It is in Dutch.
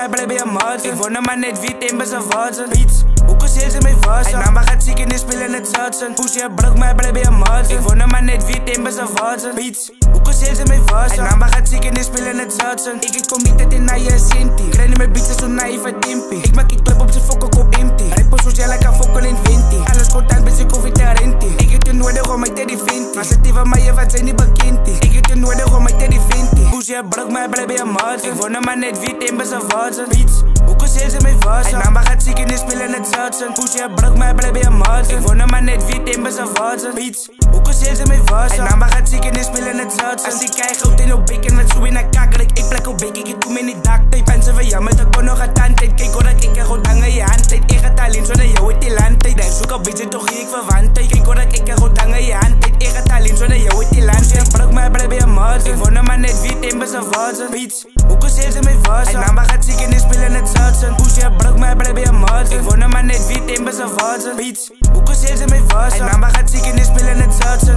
mij blij bij een maat. Ik woon maar net wie tembe zijn water. Beats, hoe kan ze mij wassen? Hij nam maar gaat ziek en die spelen het zatsen. Push je brug mij blij bij een maat. Ik woon maar net wie tembe zijn water. Beats, hoe kan ze mij wassen? Hij nam maar gaat ziek en die spelen het zatsen. Ik kom niet uit in naar je sinti. Krijg niet mijn beats zo naïef en timpie. Ik maak ik klep op zijn fokken op empty. Hij post zoals jij lekker fokken in vinti. Alles content ben ik over te renti. Ik heb je nodig om mij te die vinti. Maar zet die van mij wat zijn niet bekend. Ik heb je nodig om mij te die vinti. Push je brug mij blij bij een maat. Ik woon maar net wie tembe zijn water. Beats, hoe kan ze mij wassen? Hij nam maar gaat ziek en die spelen het zatsen. Push je brug mij blij bij een maat. Ik woon maar net wie tembe zijn water. Beats, hoe kan ze mij wassen? Hij nam maar gaat ziek en die spelen het zatsen. Als ik krijg goud in op bek en wat zo in een kak. Ik plek op bek, ik doe me niet dak. Mensen van jou met de kon nog een tandtijd. Kijk hoor dat ik er goed hangen je handtijd. Ik ga alleen zo naar jou uit die landtijd. Hij zoek op beetje toch ik verwantheid. Kijk hoor dat ik er goed hangen je handtijd. Ik ga alleen zo naar jou uit die landtijd. Brok mij blij bij een maat. Ik woon maar net wie tembe zijn water. Beats, hoe kan ze mij wassen? Hij nam maar gaat ziek en die spelen het zatsen. Push je brok mij blij bij een maat. Ik woon maar net wie tembe zijn water. Beats, hoe kan ze mij wassen? Hij nam maar gaat ziek en die spelen het zatsen.